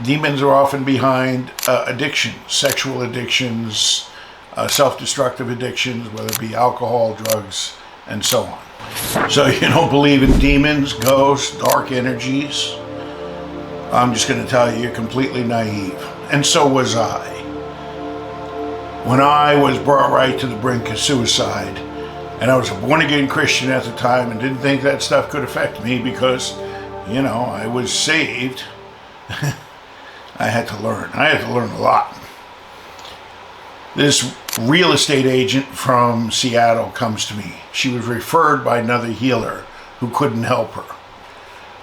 Demons are often behind addictions, sexual addictions, self-destructive addictions, whether it be alcohol, drugs, and so on. So you don't believe in demons, ghosts, dark energies? I'm just going to tell you, you're completely naive. And so was I. When I was brought right to the brink of suicide, and I was a born-again Christian at the time and didn't think that stuff could affect me because, I was saved. I had to learn. I had to learn a lot. This real estate agent from Seattle comes to me. She was referred by another healer who couldn't help her.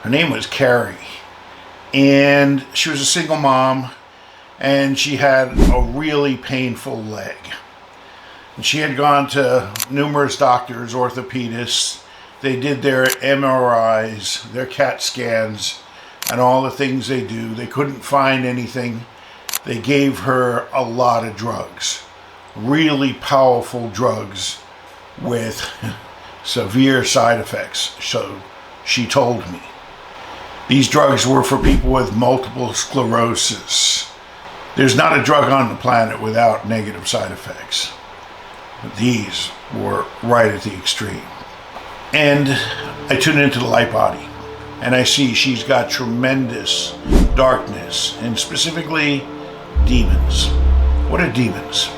Her name was Carrie. And she was a single mom, and she had a really painful leg. And she had gone to numerous doctors, orthopedists. They did their MRIs, their CAT scans, and all the things they do. They couldn't find anything. They gave her a lot of drugs, really powerful drugs with severe side effects, so she told me. These drugs were for people with multiple sclerosis. There's not a drug on the planet without negative side effects. But these were right at the extreme. And I tune into the light body, and I see she's got tremendous darkness, and specifically demons. What are demons?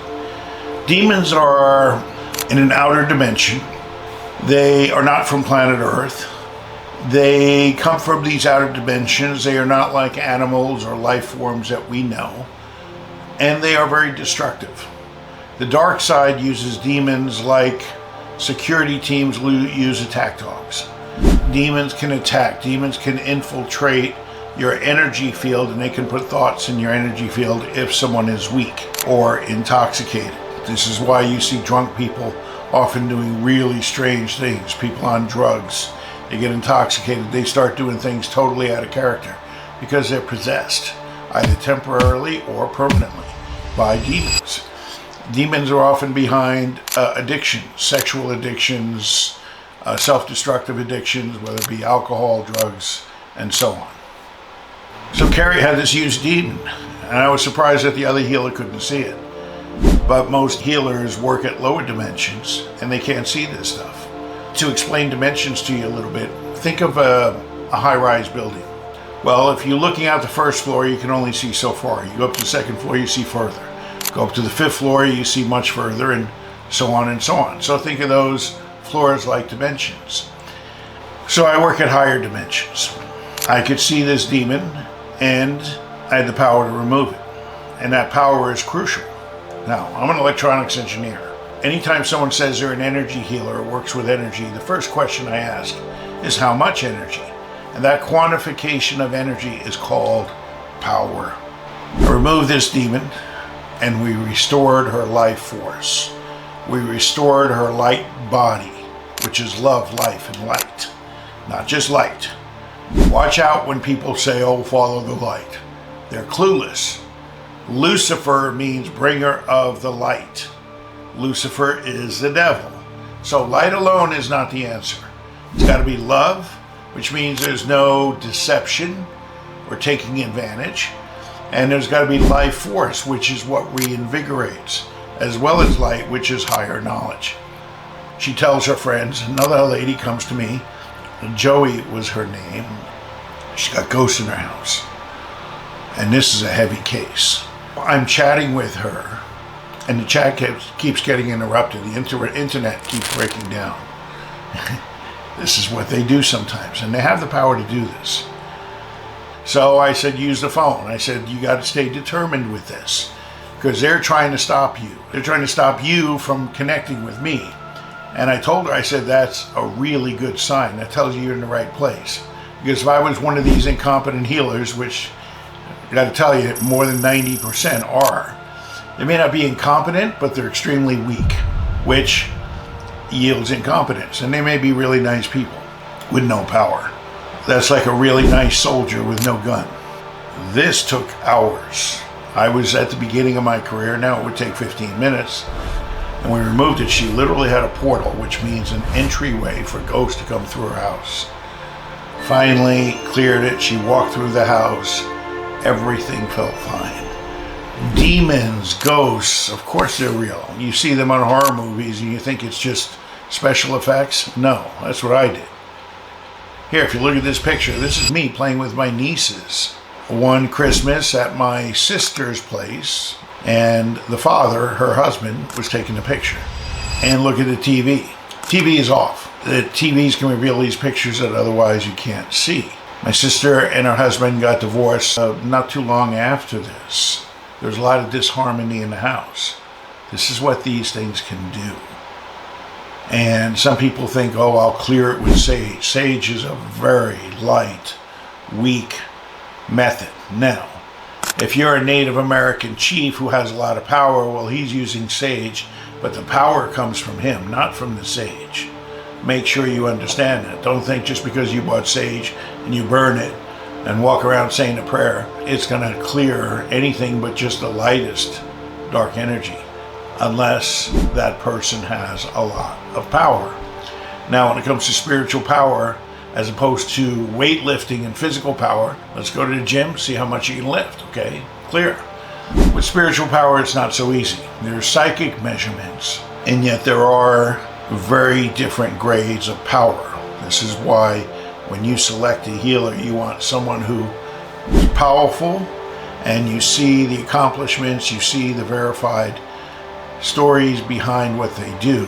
Demons are in an outer dimension. They are not from planet Earth. They come from these outer dimensions. They are not like animals or life forms that we know. And they are very destructive. The dark side uses demons like security teams use attack dogs. Demons can attack. Demons can infiltrate your energy field, and they can put thoughts in your energy field if someone is weak or intoxicated. This is why you see drunk people often doing really strange things. People on drugs, they get intoxicated, they start doing things totally out of character because they're possessed, either temporarily or permanently, by demons. Demons are often behind addictions, sexual addictions, self-destructive addictions, whether it be alcohol, drugs, and so on. So Carrie had this huge demon, and I was surprised that the other healer couldn't see it. But most healers work at lower dimensions, and they can't see this stuff. To explain dimensions to you a little bit, think of a high-rise building. Well, if you're looking out the first floor, you can only see so far. You go up to the second floor, you see further. Go up to the fifth floor, you see much further, and so on and so on. So think of those floors like dimensions. So I work at higher dimensions. I could see this demon, and I had the power to remove it. And that power is crucial. Now, I'm an electronics engineer. Anytime someone says they're an energy healer or works with energy, the first question I ask is how much energy? And that quantification of energy is called power. I removed this demon, and we restored her life force. We restored her light body, which is love, life, and light. Not just light. Watch out when people say, oh, follow the light. They're clueless. Lucifer means bringer of the light. Lucifer is the devil. So light alone is not the answer. It's got to be love, which means there's no deception or taking advantage. And there's got to be life force, which is what reinvigorates, as well as light, which is higher knowledge. She tells her friends. Another lady comes to me. Joey was her name. She's got ghosts in her house. And this is a heavy case. I'm chatting with her, and the chat keeps getting interrupted. The internet keeps breaking down. This is what they do sometimes, and they have the power to do this. So I said, use the phone. I said, you got to stay determined with this, because they're trying to stop you. They're trying to stop you from connecting with me. And I told her, I said, that's a really good sign. That tells you you're in the right place. Because if I was one of these incompetent healers, which I got to tell you, more than 90% are, they may not be incompetent, but they're extremely weak, which yields incompetence. And they may be really nice people with no power. That's like a really nice soldier with no gun. This took hours. I was at the beginning of my career. Now it would take 15 minutes. And we removed it. She literally had a portal, which means an entryway for ghosts to come through her house. Finally cleared it. She walked through the house. everything felt fine. Demons, ghosts, of course they're real. You see them on horror movies and you think it's just special effects. No, that's what I did. Here, if you look at this picture, this is me playing with my nieces. One Christmas at my sister's place, and the father, her husband, was taking a picture. And look at the TV. TV is off. The TVs can reveal these pictures that otherwise you can't see. My sister and her husband got divorced not too long after this. There's a lot of disharmony in the house. This is what these things can do. And some people think, oh, I'll clear it with sage. Sage is a very light, weak method. Now, if you're a Native American chief who has a lot of power, well, he's using sage, but the power comes from him, not from the sage. Make sure you understand that. Don't think just because you bought sage and you burn it and walk around saying a prayer, it's going to clear anything but just the lightest dark energy, unless that person has a lot of power. Now, when it comes to spiritual power, as opposed to weightlifting and physical power, let's go to the gym, see how much you can lift, okay? Clear. With spiritual power, it's not so easy. There's psychic measurements, and yet there are very different grades of power. This is why when you select a healer, you want someone who is powerful, and you see the accomplishments, you see the verified stories behind what they do,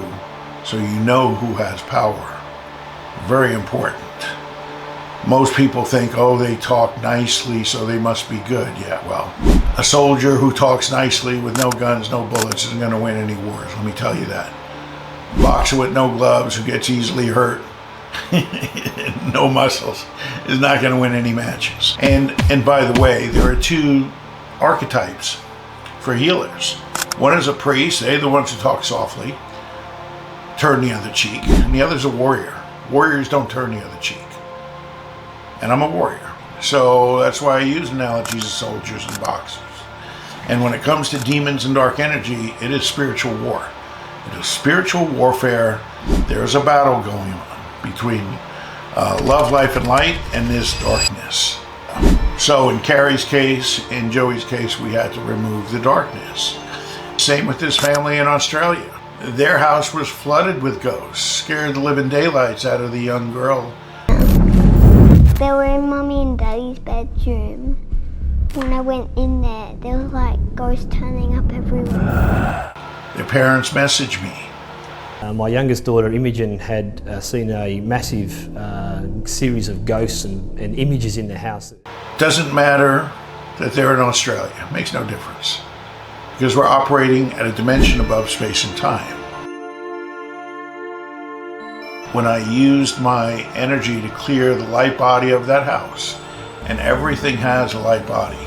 so you know who has power. Very important. Most people think, oh, they talk nicely, so they must be good. Yeah, well, a soldier who talks nicely with no guns, no bullets isn't going to win any wars, let me tell you that. A boxer with no gloves who gets easily hurt, no muscles, is not going to win any matches. And by the way, there are two archetypes for healers. One is a priest, they're the ones who talk softly, turn the other cheek, and the other is a warrior. Warriors don't turn the other cheek. And I'm a warrior. So that's why I use analogies of soldiers and boxers. And when it comes to demons and dark energy, it is spiritual war. It is spiritual warfare. There's a battle going on between love, life, and light and this darkness. So in Carrie's case, in Joey's case, we had to remove the darkness. Same with this family in Australia. Their house was flooded with ghosts, scared the living daylights out of the young girl. They were in Mummy and Daddy's bedroom. When I went in there was like ghosts turning up everywhere. Their parents messaged me. My youngest daughter, Imogen, had seen a massive series of ghosts and images in the house. Doesn't matter that they're in Australia. It makes no difference. Because we're operating at a dimension above space and time. When I used my energy to clear the light body of that house, and everything has a light body,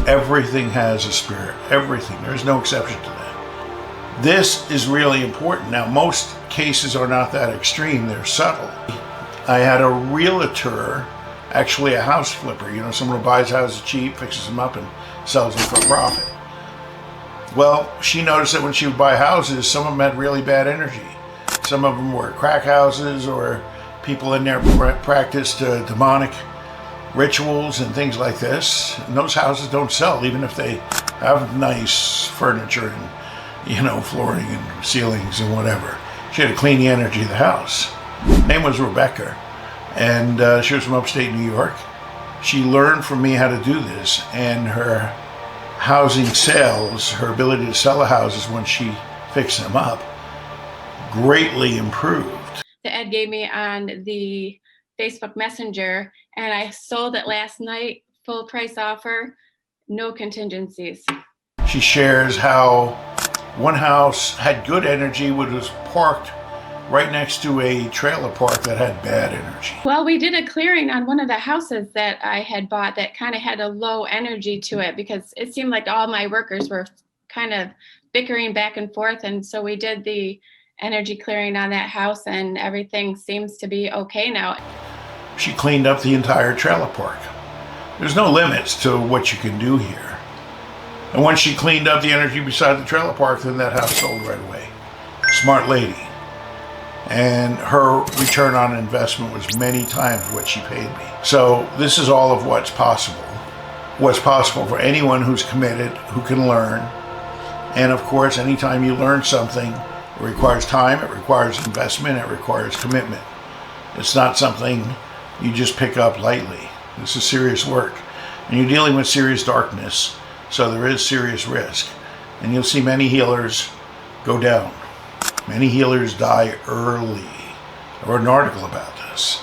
everything has a spirit, everything, there's no exception to that. This is really important. Now, most cases are not that extreme, they're subtle. I had a realtor, actually a house flipper, someone who buys houses cheap, fixes them up, and sells them for profit. Well, she noticed that when she would buy houses, some of them had really bad energy. Some of them were crack houses, or people in there practiced demonic rituals and things like this. And those houses don't sell, even if they have nice furniture and, flooring and ceilings and whatever. She had to clean the energy of the house. Her name was Rebecca, and she was from upstate New York. She learned from me how to do this, and her housing sales, her ability to sell the houses when she fixed them up, greatly improved. The ad gave me on the Facebook Messenger, and I sold it last night, full price offer, no contingencies. She shares how one house had good energy, which was parked right next to a trailer park that had bad energy. Well, we did a clearing on one of the houses that I had bought that kind of had a low energy to it, because it seemed like all my workers were kind of bickering back and forth. And so we did the energy clearing on that house, and everything seems to be okay now. She cleaned up the entire trailer park. There's no limits to what you can do here. And once she cleaned up the energy beside the trailer park, then that house sold right away. Smart lady. And her return on investment was many times what she paid me. So this is all of what's possible what's possible for anyone who's committed, who can learn. And of course, anytime you learn something, it requires time, it requires investment, it requires commitment. It's not something you just pick up lightly. This is serious work. And you're dealing with serious darkness, so there is serious risk. And you'll see many healers go down. Many healers die early. I wrote an article about this.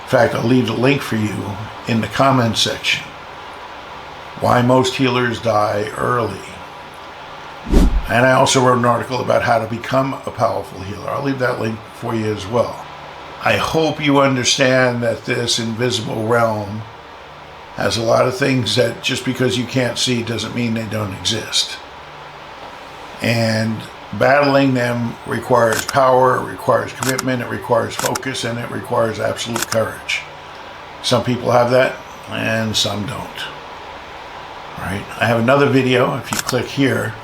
In fact, I'll leave the link for you in the comments section. Why most healers die early. And I also wrote an article about how to become a powerful healer. I'll leave that link for you as well. I hope you understand that this invisible realm has a lot of things that just because you can't see doesn't mean they don't exist. And battling them requires power, it requires commitment, it requires focus, and it requires absolute courage. Some people have that, and some don't. All right, I have another video. If you click here,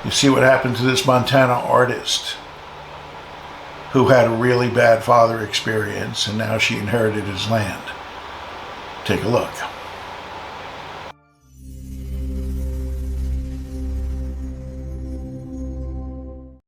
you see what happened to this Montana artist who had a really bad father experience, and now she inherited his land. Take a look.